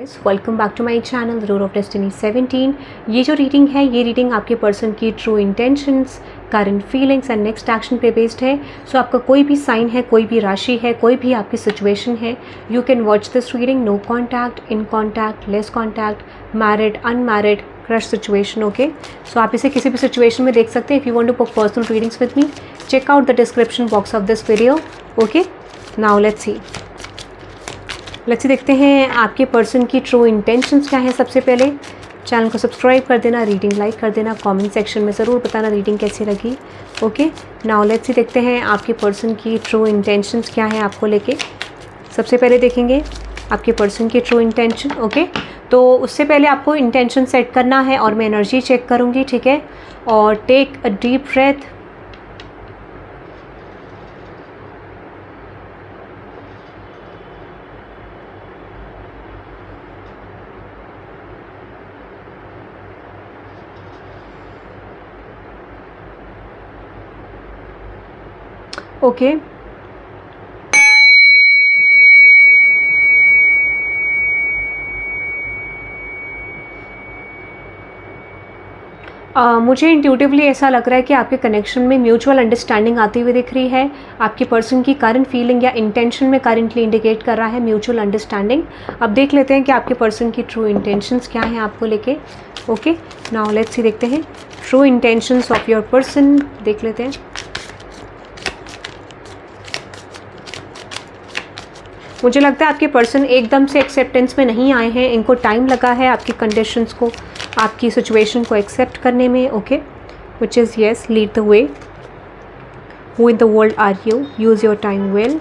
Guys, welcome back to my channel the road of destiny 17। ये जो reading है, ये रीडिंग आपके पर्सन की true intentions, current feelings and next action पे बेस्ड है। सो आपका कोई भी साइन है, कोई भी राशि है, कोई भी आपकी सिचुएशन है, you can watch this reading. No contact, in contact, less contact, married, unmarried, crush situation. Okay, so आप इसे किसी भी सिचुएशन में देख सकते हैं। If you want to book personal readings with me, check out the description box of this video. Okay, now let's see देखते हैं आपके पर्सन की ट्रू इंटेंशंस क्या है। सबसे पहले चैनल को सब्सक्राइब कर देना, रीडिंग लाइक कर देना, कमेंट सेक्शन में ज़रूर बताना रीडिंग कैसी लगी। ओके, नाउ लेट्स सी देखते हैं आपके पर्सन की ट्रू इंटेंशंस क्या है आपको लेके। सबसे पहले देखेंगे आपके पर्सन की ट्रू इंटेंशन। ओके, तो उससे पहले आपको इंटेंशन सेट करना है और मैं एनर्जी चेक करूँगी, ठीक है। और take a deep breath. Okay, मुझे इंट्यूटिवली ऐसा लग रहा है कि आपके कनेक्शन में म्यूचुअल अंडरस्टैंडिंग आती हुई दिख रही है। आपकी पर्सन की करंट फीलिंग या इंटेंशन में करंटली इंडिकेट कर रहा है म्यूचुअल अंडरस्टैंडिंग। अब देख लेते हैं कि आपके पर्सन की ट्रू इंटेंशंस क्या हैं आपको लेके। ओके, नाउ लेट्स सी देखते हैं true intentions of your person. देख लेते हैं। मुझे लगता है आपके पर्सन एकदम से एक्सेप्टेंस में नहीं आए हैं, इनको टाइम लगा है आपकी कंडीशंस को, आपकी सिचुएशन को एक्सेप्ट करने में। Okay, which is yes, lead the way. Who in the world are you, use your time well.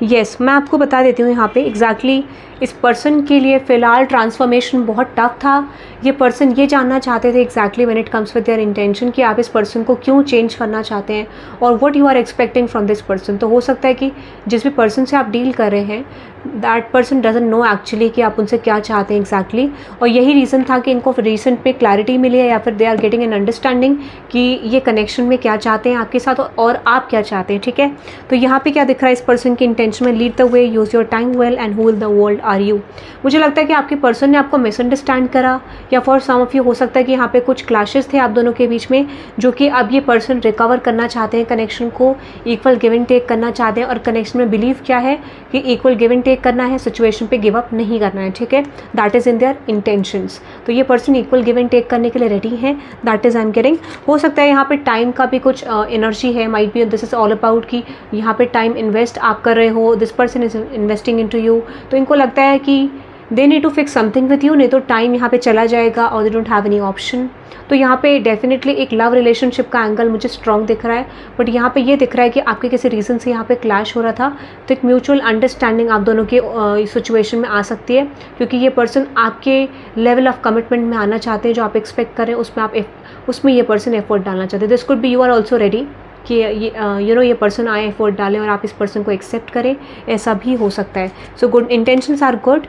Yes, मैं आपको बता देती हूँ यहाँ पे एग्जैक्टली इस पर्सन के लिए फ़िलहाल ट्रांसफॉर्मेशन बहुत टफ था। ये पर्सन ये जानना चाहते थे exactly when it comes with their intention कि आप इस पर्सन को क्यों चेंज करना चाहते हैं और what you are expecting from this person. तो हो सकता है कि जिस भी पर्सन से आप डील कर रहे हैं, that person doesn't know actually कि आप उनसे क्या चाहते हैं एग्जैक्टली। और यही रीज़न था कि इनको रिसेंट पे क्लैरिटी मिली है या फिर they are getting an understanding कि ये कनेक्शन में क्या चाहते हैं आपके साथ और आप क्या चाहते हैं, ठीक है। तो यहाँ पे क्या दिख रहा है इस पर्सन की इंटेंशन में, lead the way, use your time well and who in the world are you. मुझे लगता है कि आपके पर्सन ने आपको मिसअंडरस्टैंड करा या फॉर सम ऑफ यू हो सकता है कि यहाँ पे कुछ क्लैशेस थे आप दोनों के बीच में, जो कि अब ये पर्सन रिकवर करना चाहते हैं, कनेक्शन को इक्वल गिव एंड टेक करना चाहते हैं। और कनेक्शन में बिलीव क्या है कि इक्वल गिव एंड टेक करना है, सिचुएशन पे गिव अप नहीं करना है, ठीक है। That is in their intentions. तो ये person equal give and take करने के लिए रेडी है, that is I am getting. हो सकता है यहाँ पे टाइम का भी कुछ एनर्जी है, might be this is all about कि यहाँ पे टाइम इन्वेस्ट आप कर रहे हो, this person is investing into you. तो इनको लगता है कि they need to fix something with you, नहीं तो टाइम यहाँ पे चला जाएगा और they don't have any option. तो यहाँ पे डेफिनेटली एक लव रिलेशनशिप का एंगल मुझे स्ट्रॉन्ग दिख रहा है, बट यहाँ पे ये दिख रहा है कि आपके किसी रीज़न से यहाँ पे क्लैश हो रहा था। तो एक म्यूचुअल अंडरस्टैंडिंग आप दोनों के सिचुएशन में आ सकती है, क्योंकि ये पर्सन आपके लेवल ऑफ कमिटमेंट में आना चाहते हैं। जो आप एक्सपेक्ट करें उसमें ये पर्सन एफर्ट डालना चाहते हैं। This could be you are also ready कि ये पर्सन आए, एफर्ट डालें और आप इस पर्सन को एक्सेप्ट करें, ऐसा भी हो सकता है। So good intentions are good.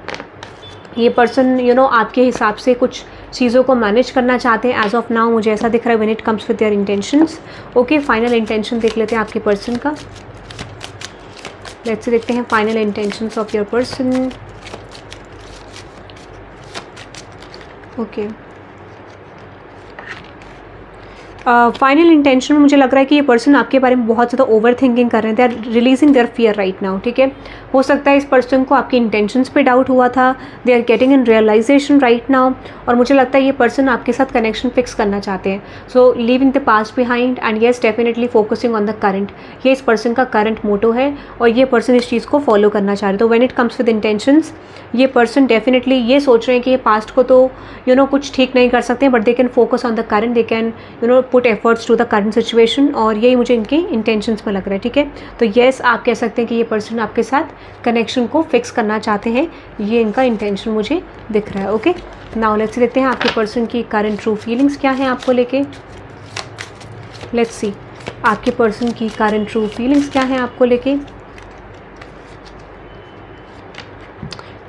ये पर्सन आपके हिसाब से कुछ चीज़ों को मैनेज करना चाहते हैं एज ऑफ नाउ, मुझे ऐसा दिख रहा है when it comes with their intentions. Okay, final intention देख लेते हैं आपके पर्सन का। लेट्स देखते हैं final intentions of your person. Okay, final intention में मुझे लग रहा है कि ये पर्सन आपके बारे में बहुत ज़्यादा ओवर थिंकिंग कर रहे हैं। They are releasing their fear right now, ठीक है। हो सकता है इस पर्सन को आपके इंटेंशंस पे डाउट हुआ था, they are getting in realisation right now. और मुझे लगता है ये पर्सन आपके साथ कनेक्शन फिक्स करना चाहते हैं। So leaving the past behind and yes definitely focusing on the current, ये इस पर्सन का करंट मोटो है और ये पर्सन इस चीज़ को फॉलो करना चाह रहे हैं। तो when it comes with intentions, ये पर्सन डेफिनेटली ये सोच रहे हैं कि ये पास्ट को तो कुछ ठीक नहीं कर सकते, but they can focus on the current, they can put efforts to the current situation. और यही मुझे इनके इंटेंशंस में लग रहा है, ठीक है। तो येस, आप कह सकते हैं कि ये पर्सन आपके साथ कनेक्शन को फिक्स करना चाहते हैं, ये इनका इंटेंशन मुझे दिख रहा है। ओके, नाउ लेट्स देखते हैं आपके पर्सन की करंट ट्रू फीलिंग्स क्या हैं आपको लेके। लेट्स सी आपके पर्सन की करंट ट्रू फीलिंग्स क्या हैं आपको लेके।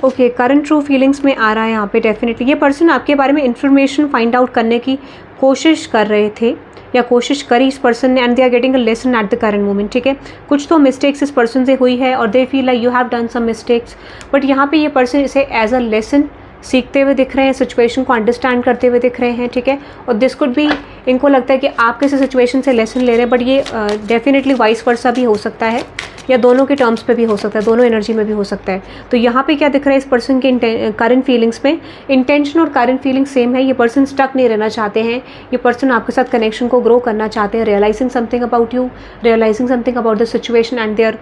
ओके, करंट ट्रू फीलिंग्स में आ रहा है यहाँ पे डेफिनेटली ये पर्सन आपके बारे में इन्फॉर्मेशन फाइंड आउट करने की कोशिश कर रहे थे या कोशिश करी इस पर्सन ने, and they are getting a lesson at the current moment, ठीक है। कुछ तो मिस्टेक्स इस पर्सन से हुई है और they feel like you have done some mistakes, but यहाँ पे ये पर्सन इसे एज अ लेसन सीखते हुए दिख रहे हैं, सिचुएशन को अंडरस्टैंड करते हुए दिख रहे हैं, ठीक है। और दिस कुड भी, इनको लगता है कि आप किसी सिचुएशन से लेसन ले रहे हैं, बट ये डेफिनेटली वाइस वर्सा भी हो सकता है, या दोनों के टर्म्स पे भी हो सकता है, दोनों एनर्जी में भी हो सकता है। तो यहाँ पे क्या दिख रहा है इस पर्सन के करंट फीलिंग्स में, इंटेंशन और करंट फीलिंग सेम है। ये पर्सन स्टक नहीं रहना चाहते हैं, ये पर्सन आपके साथ कनेक्शन को ग्रो करना चाहते हैं, realising something about you, realising something about the situation and their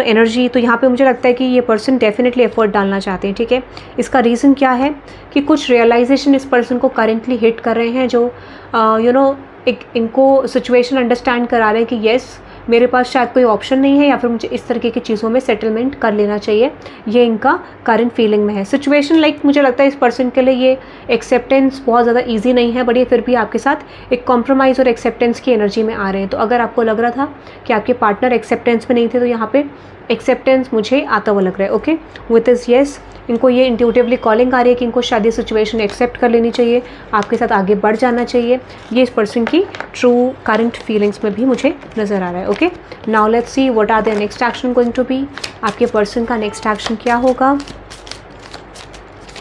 energy. तो यहाँ पे मुझे लगता है कि ये पर्सन डेफिनेटली एफर्ट डालना चाहते हैं, ठीक है। इसका रीज़न क्या है कि कुछ रियलाइजेशन इस पर्सन को करेंटली हिट कर रहे हैं, जो एक इनको सिचुएशन अंडरस्टैंड करा रहे हैं कि येस मेरे पास शायद कोई ऑप्शन नहीं है, या फिर मुझे इस तरीके की चीज़ों में सेटलमेंट कर लेना चाहिए। ये इनका करंट फीलिंग में है। सिचुएशन मुझे लगता है इस पर्सन के लिए ये एक्सेप्टेंस बहुत ज़्यादा इजी नहीं है, बट ये फिर भी आपके साथ एक कॉम्प्रोमाइज़ और एक्सेप्टेंस की एनर्जी में आ रहे हैं। तो अगर आपको लग रहा था कि आपके पार्टनर एक्सेप्टेंस में नहीं थे, तो यहाँ पे एक्सेप्टेंस मुझे आता हुआ लग रहा है, ओके। विथ इज़ येस, इनको ये इंट्यूटिवली कॉलिंग आ रही है कि इनको शायद ये सिचुएशन एक्सेप्ट कर लेनी चाहिए, आपके साथ आगे बढ़ जाना चाहिए। ये इस पर्सन की ट्रू करंट फीलिंग्स में भी मुझे नज़र आ रहा है, okay. Now let's see what are their next action going to be. आपके पर्सन का नेक्स्ट एक्शन क्या होगा,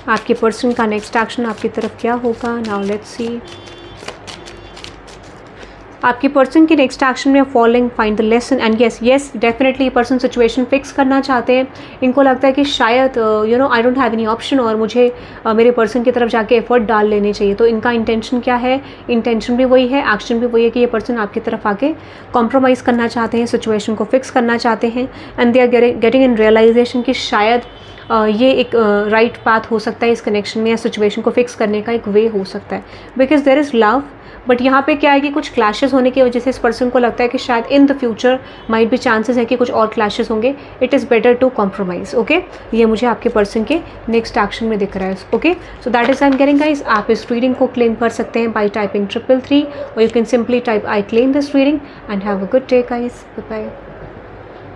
आपके पर्सन का नेक्स्ट एक्शन आपकी तरफ क्या होगा। नाउ लेट्स सी आपके पर्सन की नेक्स्ट एक्शन में following find the lesson, and yes definitely ये पर्सन सिचुएशन फिक्स करना चाहते हैं। इनको लगता है कि शायद I don't have any option, और मुझे मेरे पर्सन की तरफ जाके एफर्ट डाल लेने चाहिए। तो इनका इंटेंशन क्या है, इंटेंशन भी वही है, एक्शन भी वही है कि ये पर्सन आपकी तरफ आके कॉम्प्रोमाइज़ करना चाहते हैं, सिचुएशन को फिक्स करना चाहते हैं, and they are getting in realisation कि शायद ये एक राइट पाथ हो सकता है इस कनेक्शन में, या सिचुएशन को फिक्स करने का एक वे हो सकता है, because there is love. But यहाँ पे क्या है कि कुछ क्लैशेस होने की वजह से इस पर्सन को लगता है कि शायद इन द फ्यूचर माइट भी चांसेस है कि कुछ और क्लैशेस होंगे। It is better to compromise, okay. ये मुझे आपके पर्सन के नेक्स्ट एक्शन में दिख रहा है, okay. So that is I am getting guys. आप इस रीडिंग को क्लेम कर सकते हैं बाई टाइपिंग 333, और you can simply type I claim this reading, and have a good day guys, bye bye.